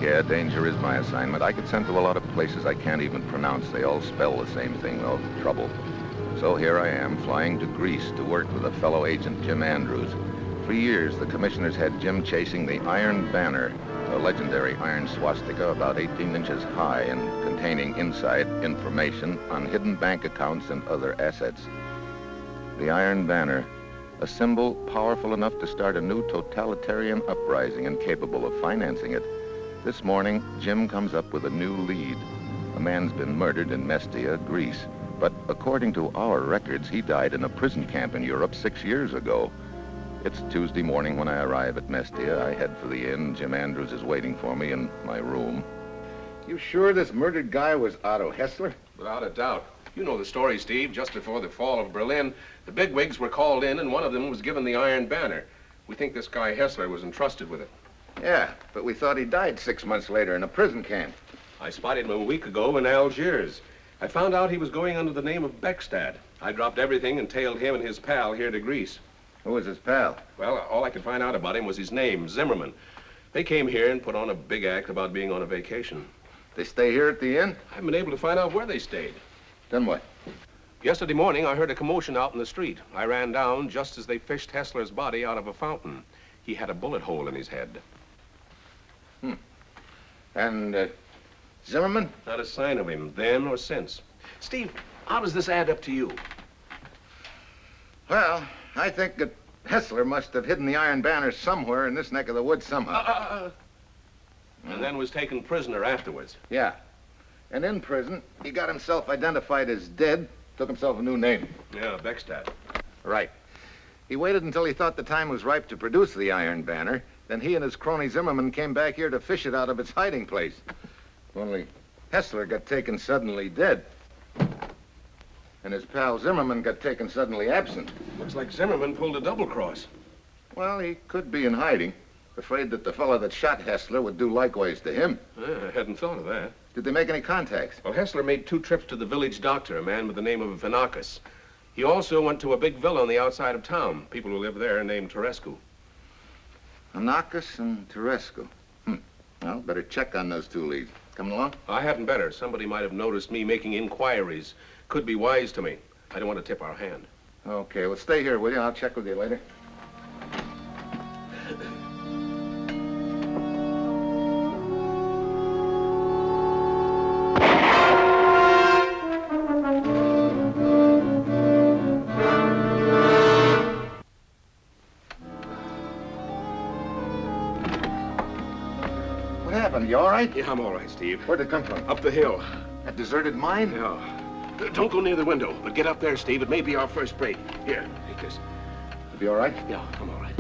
Yeah, danger is my assignment. I get sent to a lot of places I can't even pronounce. They all spell the same thing, though, trouble. So here I am, flying to Greece to work with a fellow agent, Jim Andrews. For years, the commissioners had Jim chasing the Iron Banner, a legendary iron swastika about 18 inches high and containing inside information on hidden bank accounts and other assets. The Iron Banner, a symbol powerful enough to start a new totalitarian uprising and capable of financing it. This morning, Jim comes up with a new lead. A man's been murdered in Mestia, Greece. But according to our records, he died in a prison camp in Europe 6 years ago. It's Tuesday morning when I arrive at Mestia. I head for the inn. Jim Andrews is waiting for me in my room. You sure this murdered guy was Otto Hessler? Without a doubt. You know the story, Steve. Just before the fall of Berlin, the bigwigs were called in, and one of them was given the Iron Banner. We think this guy Hessler was entrusted with it. Yeah, but we thought he died 6 months later in a prison camp. I spotted him a week ago in Algiers. I found out he was going under the name of Beckstad. I dropped everything and tailed him and his pal here to Greece. Who was his pal? Well, all I could find out about him was his name, Zimmerman. They came here and put on a big act about being on a vacation. They stay here at the inn? I haven't been able to find out where they stayed. Then what? Yesterday morning, I heard a commotion out in the street. I ran down just as they fished Hessler's body out of a fountain. He had a bullet hole in his head. And, Zimmerman? Not a sign of him, then or since. Steve, how does this add up to you? Well, I think that Hessler must have hidden the Iron Banner somewhere in this neck of the woods somehow. And then was taken prisoner afterwards. Yeah. And in prison, he got himself identified as dead, took himself a new name. Yeah, Beckstad. Right. He waited until he thought the time was ripe to produce the Iron Banner. Then he and his crony Zimmerman came back here to fish it out of its hiding place. Only Hessler got taken suddenly dead. And his pal Zimmerman got taken suddenly absent. Looks like Zimmerman pulled a double cross. Well, he could be in hiding, afraid that the fellow that shot Hessler would do likewise to him. I hadn't thought of that. Did they make any contacts? Well, Hessler made 2 trips to the village doctor, a man with the name of Anakos. He also went to a big villa on the outside of town. People who live there are named Terescu. Anakos and Terescu. Well, better check on those 2 leads. Coming along? I hadn't better. Somebody might have noticed me making inquiries. Could be wise to me. I don't want to tip our hand. Okay, well, stay here, will you? I'll check with you later. What happened? You all right? Yeah, I'm all right, Steve. Where'd it come from? Up the hill. That deserted mine? Yeah. Don't go near the window, but get up there, Steve. It may be our first break. Here, take this. You be all right? Yeah, I'm all right.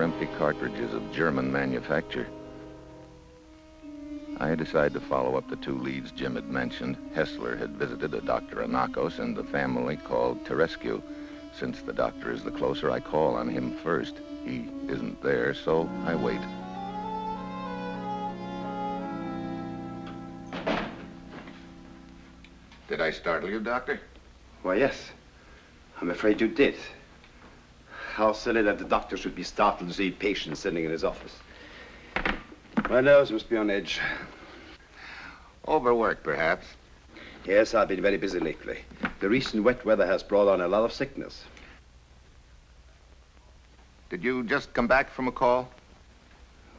Empty cartridges of German manufacture. I decided to follow up the 2 leads Jim had mentioned. Hessler had visited a Dr. Anakos and the family called Terescu. Since the doctor is the closer, I call on him first. He isn't there, so I wait. Did I startle you, Doctor? Why, yes. I'm afraid you did. How silly that the doctor should be startled to see patients sitting in his office. My nerves must be on edge. Overwork, perhaps. Yes, I've been very busy lately. The recent wet weather has brought on a lot of sickness. Did you just come back from a call?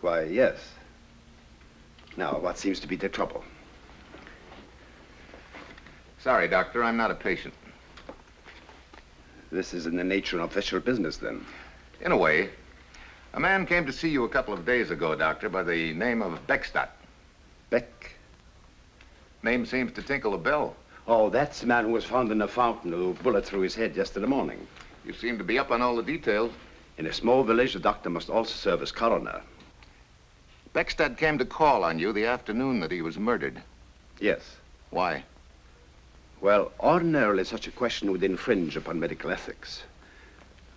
Why, yes. Now, what seems to be the trouble? Sorry, Doctor, I'm not a patient. This is in the nature of official business, then. In a way. A man came to see you a couple of days ago, Doctor, by the name of Beckstadt. Beck? Name seems to tinkle a bell. Oh, that's the man who was found in a fountain with a bullet through his head yesterday morning. You seem to be up on all the details. In a small village, the doctor must also serve as coroner. Beckstadt came to call on you the afternoon that he was murdered. Yes. Why? Well, ordinarily such a question would infringe upon medical ethics.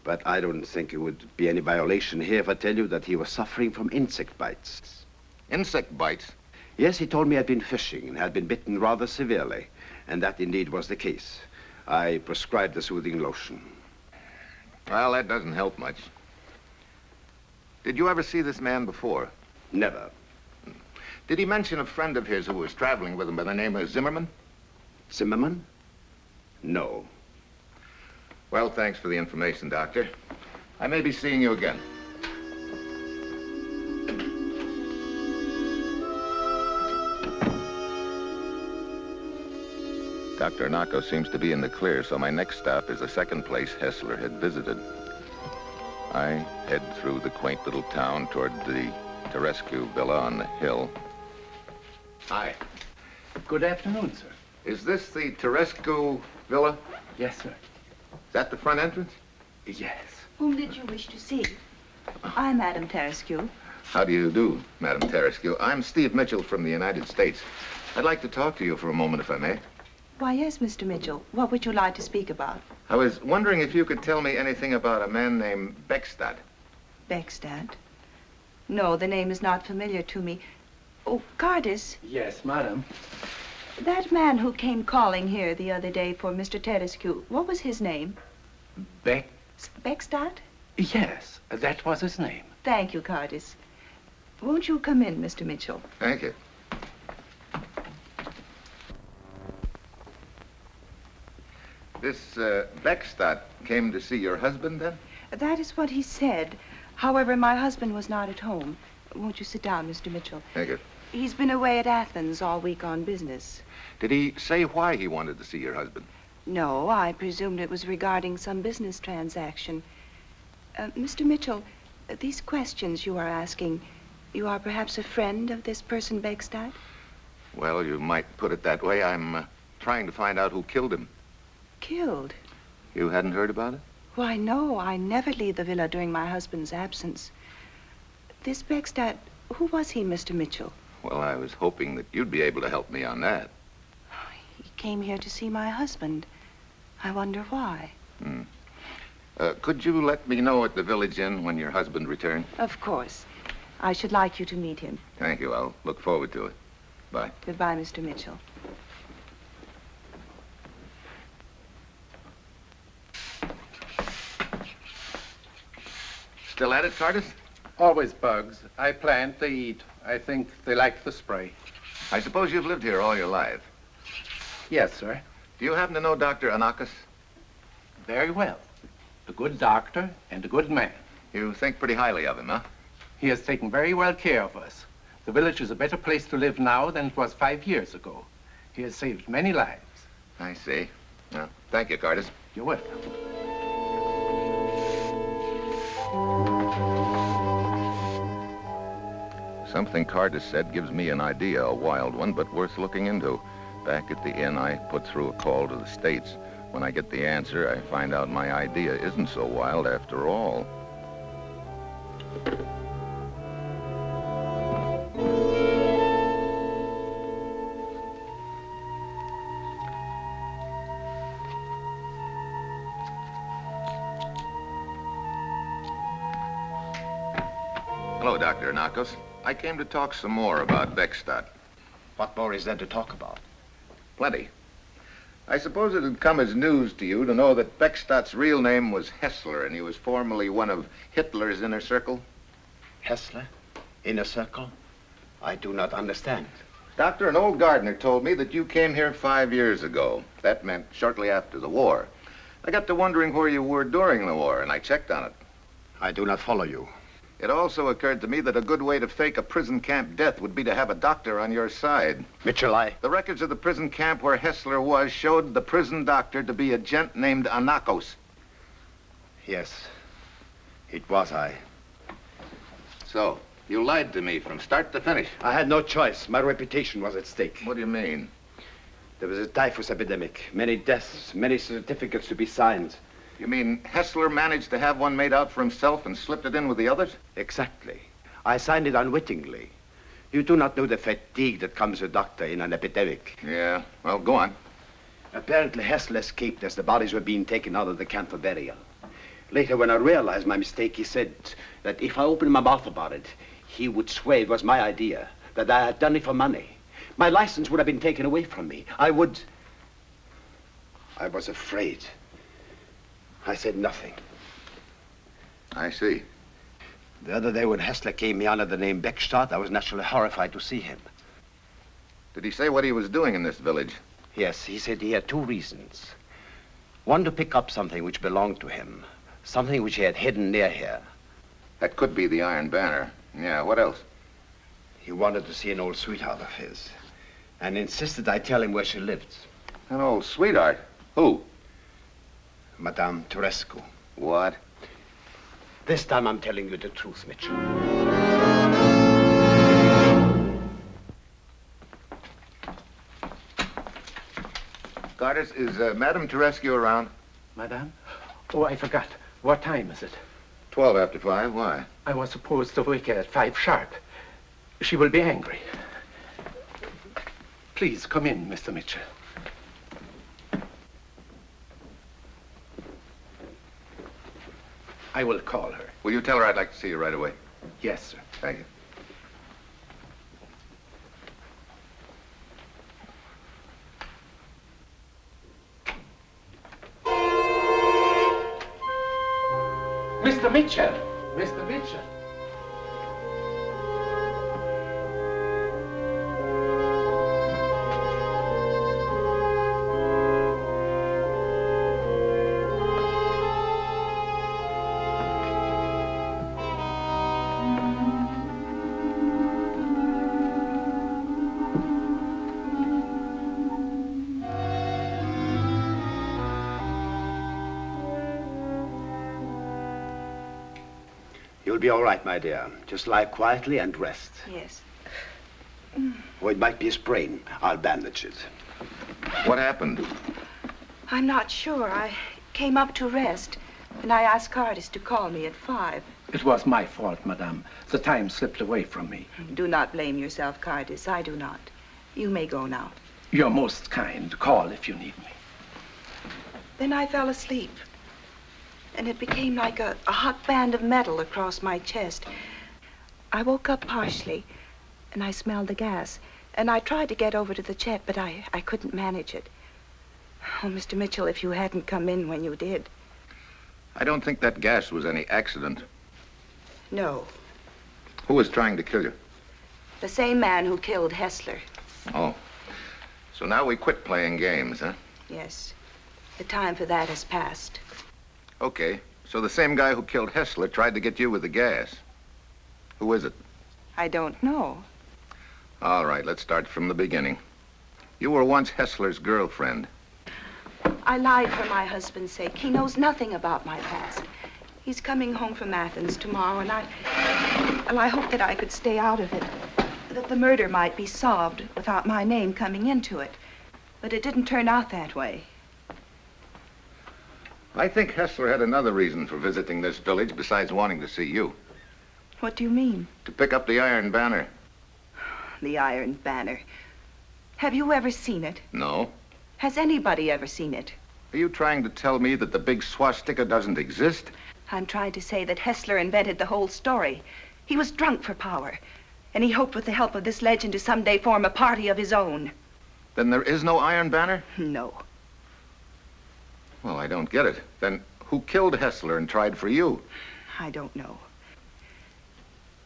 But I don't think it would be any violation here if I tell you that he was suffering from insect bites. Insect bites? Yes, he told me he'd been fishing and had been bitten rather severely. And that indeed was the case. I prescribed a soothing lotion. Well, that doesn't help much. Did you ever see this man before? Never. Did he mention a friend of his who was traveling with him by the name of Zimmerman? Zimmerman? No. Well, thanks for the information, Doctor. I may be seeing you again. Dr. Anakos seems to be in the clear, so my next stop is the second place Hessler had visited. I head through the quaint little town toward the Terescu villa on the hill. Hi. Good afternoon, sir. Is this the Terescu villa? Yes, sir. Is that the front entrance? Yes. Whom did you wish to see? I'm Madame Terescu. How do you do, Madame Terescu? I'm Steve Mitchell from the United States. I'd like to talk to you for a moment, if I may. Why, yes, Mr. Mitchell. What would you like to speak about? I was wondering if you could tell me anything about a man named Beckstadt. Beckstadt? No, the name is not familiar to me. Oh, Cardis, Yes, madam. that man who came calling here the other day for Mr. Terescu, what was his name? Beck? Beckstadt? Yes, that was his name. Thank you, Cardis. Won't you come in, Mr. Mitchell? Thank you. This Beckstadt came to see your husband, then? That is what he said. However, my husband was not at home. Won't you sit down, Mr. Mitchell? Thank you. He's been away at Athens all week on business. Did he say why he wanted to see your husband? No, I presumed it was regarding some business transaction. Mr. Mitchell, these questions you are asking, you are perhaps a friend of this person, Beckstadt? Well, you might put it that way. I'm trying to find out who killed him. Killed? You hadn't heard about it? Why, no, I never leave the villa during my husband's absence. This Beckstadt, who was he, Mr. Mitchell? Well, I was hoping that you'd be able to help me on that. He came here to see my husband. I wonder why. Could you let me know at the village inn when your husband returns? Of course. I should like you to meet him. Thank you. I'll look forward to it. Bye. Goodbye, Mr. Mitchell. Still at it, Cardis? Always bugs. I plant, they eat. I think they like the spray. I suppose you've lived here all your life. Yes, sir. Do you happen to know Dr. Anakos? Very well. A good doctor and a good man. You think pretty highly of him, huh? He has taken very well care of us. The village is a better place to live now than it was 5 years ago. He has saved many lives. I see. Well, thank you, Cardis. You're welcome. Something Cardis said gives me an idea, a wild one, but worth looking into. Back at the inn, I put through a call to the States. When I get the answer, I find out my idea isn't so wild after all. Hello, Dr. Anakos. I came to talk some more about Beckstadt. What more is there to talk about? Plenty. I suppose it had come as news to you to know that Beckstadt's real name was Hessler, and he was formerly one of Hitler's inner circle? Hessler? Inner circle? I do not understand. Doctor, an old gardener told me that you came here 5 years ago. That meant shortly after the war. I got to wondering where you were during the war, and I checked on it. I do not follow you. It also occurred to me that a good way to fake a prison camp death would be to have a doctor on your side. Mitchell, The records of the prison camp where Hessler was showed the prison doctor to be a gent named Anakos. Yes, it was I. So, you lied to me from start to finish. I had no choice. My reputation was at stake. What do you mean? There was a typhus epidemic, many deaths, many certificates to be signed. You mean Hessler managed to have one made out for himself and slipped it in with the others? Exactly. I signed it unwittingly. You do not know the fatigue that comes to a doctor in an epidemic. Yeah, well, go on. Apparently, Hessler escaped as the bodies were being taken out of the camp for burial. Later, when I realized my mistake, he said that if I opened my mouth about it, he would swear it was my idea, that I had done it for money. My license would have been taken away from me. I was afraid. I said nothing. I see. The other day when Hessler came me under the name Beckstadt, I was naturally horrified to see him. Did he say what he was doing in this village? Yes, he said he had two reasons. One, to pick up something which belonged to him, something which he had hidden near here. That could be the Iron Banner. Yeah, what else? He wanted to see an old sweetheart of his and insisted I tell him where she lived. An old sweetheart? Who? Madame Terescu. What? This time I'm telling you the truth, Mitchell. Carter, is Madame Terescu around? Madame? Oh, I forgot. What time is it? 12 after 5. Why? I was supposed to wake her at 5 sharp. She will be angry. Please, come in, Mr. Mitchell. I will call her. Will you tell her I'd like to see you right away? Yes, sir. Thank you. Mr. Mitchell! Mr. Mitchell! You'll be all right, my dear. Just lie quietly and rest. Yes. Or it might be a sprain. I'll bandage it. What happened? I'm not sure. I came up to rest, and I asked Curtis to call me at 5. It was my fault, Madame. The time slipped away from me. Do not blame yourself, Curtis. I do not. You may go now. You're most kind. Call if you need me. Then I fell asleep, and it became like a hot band of metal across my chest. I woke up partially, and I smelled the gas, and I tried to get over to the jet, but I couldn't manage it. Oh, Mr. Mitchell, if you hadn't come in when you did. I don't think that gas was any accident. No, Who was trying to kill you? the same man who killed Hessler. Oh. So now we quit playing games, huh? Yes, the time for that has passed. Okay. So the same guy who killed Hessler tried to get you with the gas. Who is it? I don't know. All right, let's start from the beginning. You were once Hessler's girlfriend. I lied for my husband's sake. He knows nothing about my past. He's coming home from Athens tomorrow, and I hope that I could stay out of it. That the murder might be solved without my name coming into it. But it didn't turn out that way. I think Hessler had another reason for visiting this village besides wanting to see you. What do you mean? To pick up the Iron Banner. The Iron Banner. Have you ever seen it? No. Has anybody ever seen it? Are you trying to tell me that the big swastika doesn't exist? I'm trying to say that Hessler invented the whole story. He was drunk for power, and he hoped with the help of this legend to someday form a party of his own. Then there is no Iron Banner? No. Well, I don't get it. Then who killed Hessler and tried for you? I don't know.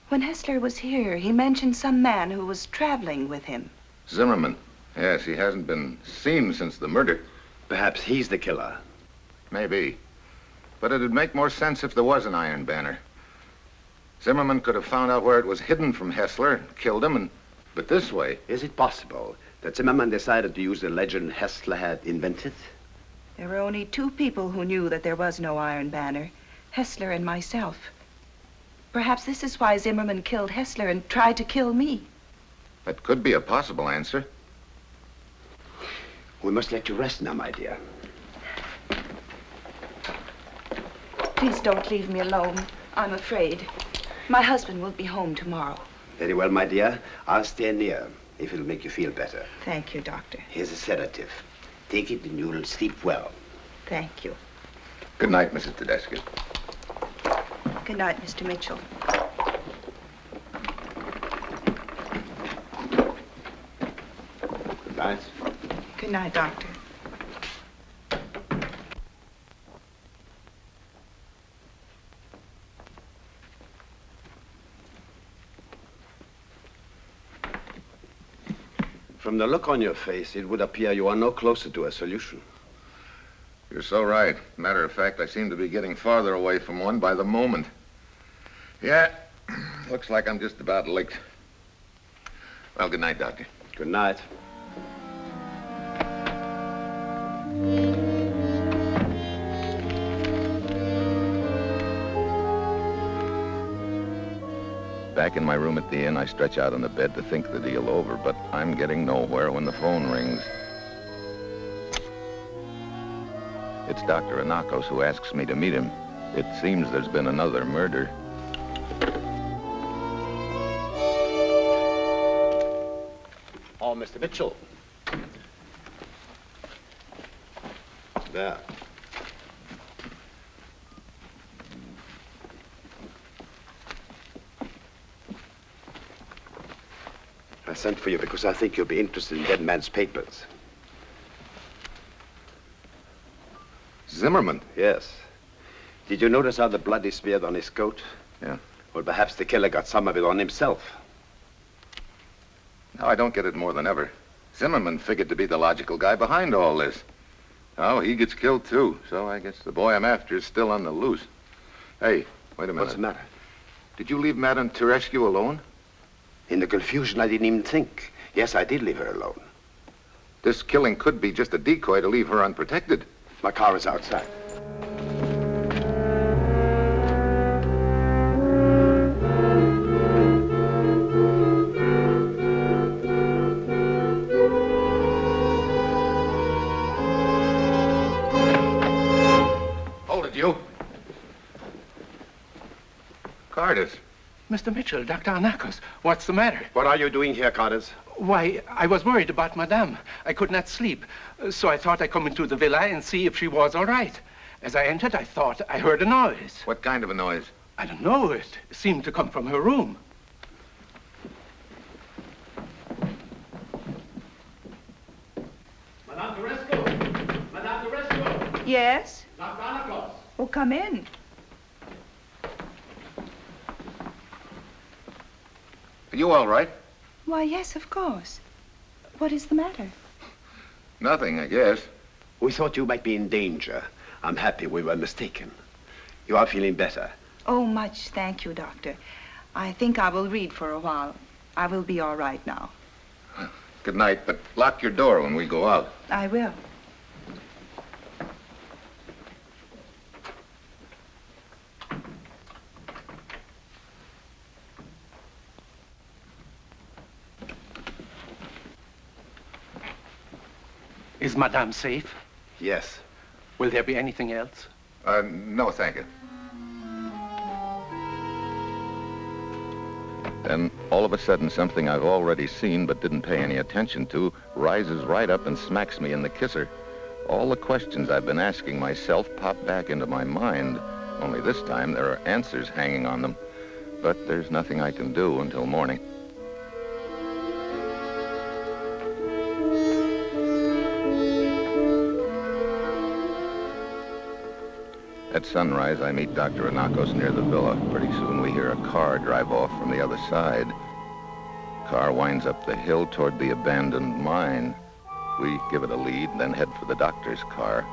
When Hessler was here, he mentioned some man who was traveling with him. Zimmerman. Yes, he hasn't been seen since the murder. Perhaps he's the killer. Maybe. But it'd make more sense if there was an Iron Banner. Zimmerman could have found out where it was hidden from Hessler, killed him, but this way... Is it possible that Zimmerman decided to use the legend Hessler had invented? There were only two people who knew that there was no Iron Banner, Hessler and myself. Perhaps this is why Zimmerman killed Hessler and tried to kill me. That could be a possible answer. We must let you rest now, my dear. Please don't leave me alone. I'm afraid. My husband will be home tomorrow. Very well, my dear. I'll stay near if it'll make you feel better. Thank you, Doctor. Here's a sedative. Take it and you'll sleep well. Thank you. Good night, Mrs. Terescu. Good night, Mr. Mitchell. Good night. Good night, Doctor. From the look on your face, it would appear you are no closer to a solution. You're so right. Matter of fact, I seem to be getting farther away from one by the moment. Yeah, looks like I'm just about licked. Well, good night, Doctor. Good night. Back in my room at the inn, I stretch out on the bed to think the deal over, but I'm getting nowhere when the phone rings. It's Dr. Anakos who asks me to meet him. It seems there's been another murder. Oh, Mr. Mitchell. There. I sent for you because I think you'll be interested in dead man's papers. Zimmerman? Yes. Did you notice how the blood is smeared on his coat? Yeah. Well, perhaps the killer got some of it on himself. Now, I don't get it more than ever. Zimmerman figured to be the logical guy behind all this. Now, he gets killed, too, so I guess the boy I'm after is still on the loose. Hey, wait a minute. What's the matter? Did you leave Madame Terescu alone? In the confusion, I didn't even think. Yes, I did leave her alone. This killing could be just a decoy to leave her unprotected. My car is outside. Hold it, you. Cardis. Mr. Mitchell, Dr. Anakos, what's the matter? What are you doing here, Cardis? Why, I was worried about Madame. I could not sleep. So I thought I'd come into the villa and see if she was all right. As I entered, I thought I heard a noise. What kind of a noise? I don't know. It seemed to come from her room. Madame Terescu! Madame Terescu! Yes? Dr. Anakos! Oh, come in. Are you all right? Why, yes, of course. What is the matter? Nothing, I guess. We thought you might be in danger. I'm happy we were mistaken. You are feeling better. Oh, much thank you, Doctor. I think I will read for a while. I will be all right now. Good night, but lock your door when we go out. I will. Is Madame safe? Yes. Will there be anything else? No, thank you. Then, all of a sudden, something I've already seen but didn't pay any attention to rises right up and smacks me in the kisser. All the questions I've been asking myself pop back into my mind, only this time there are answers hanging on them. But there's nothing I can do until morning. At sunrise, I meet Dr. Anakos near the villa. Pretty soon we hear a car drive off from the other side. Car winds up the hill toward the abandoned mine. We give it a lead, then head for the doctor's car.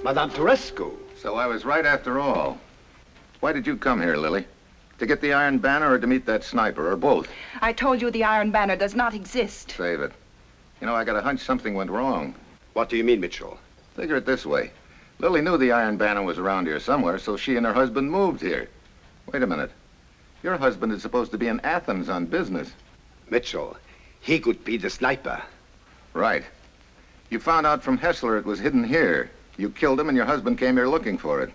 Madame Terescu. So I was right after all. Why did you come here, Lily? To get the Iron Banner or to meet that sniper, or both? I told you the Iron Banner does not exist. Save it. You know, I got a hunch something went wrong. What do you mean, Mitchell? Figure it this way. Lily knew the Iron Banner was around here somewhere, so she and her husband moved here. Wait a minute. Your husband is supposed to be in Athens on business. Mitchell, he could be the sniper. Right. You found out from Hessler it was hidden here. You killed him and your husband came here looking for it.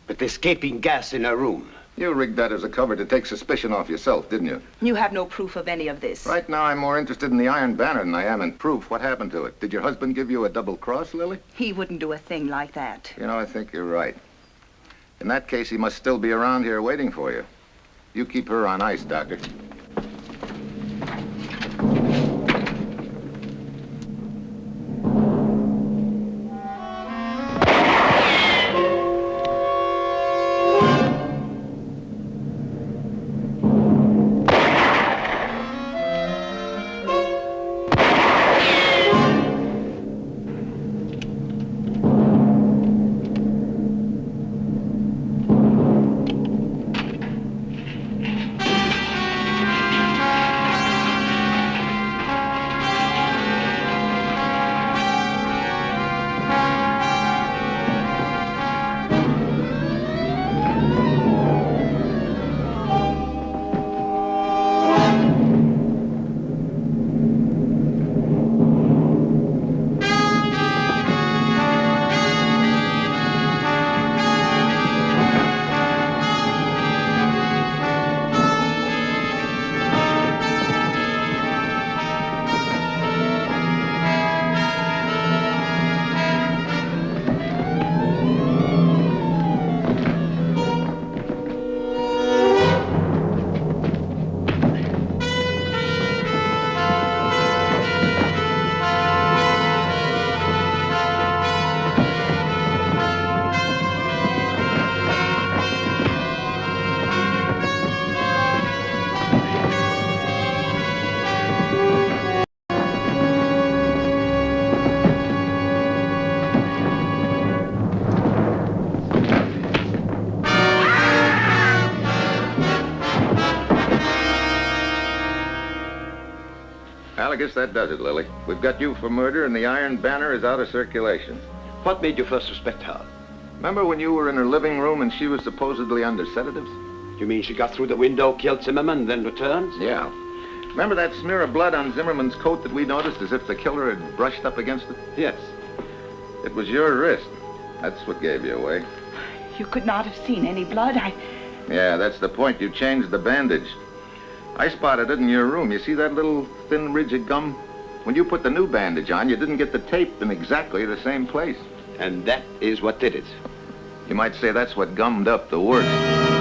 But escaping gas in her room. You rigged that as a cover to take suspicion off yourself, didn't you? You have no proof of any of this. Right now, I'm more interested in the Iron Banner than I am in proof. What happened to it? Did your husband give you a double cross, Lily? He wouldn't do a thing like that. You know, I think you're right. In that case, he must still be around here waiting for you. You keep her on ice, Doctor. I guess that does it, Lily. We've got you for murder, and the Iron Banner is out of circulation. What made you first suspect her? Remember when you were in her living room and she was supposedly under sedatives? You mean she got through the window, killed Zimmerman, then returned? Yeah. Remember that smear of blood on Zimmerman's coat that we noticed as if the killer had brushed up against it? Yes. It was your wrist. That's what gave you away. You could not have seen any blood. Yeah, that's the point. You changed the bandage. I spotted it in your room. You see that little thin ridge of gum? When you put the new bandage on, you didn't get the tape in exactly the same place. And that is what did it. You might say that's what gummed up the worst.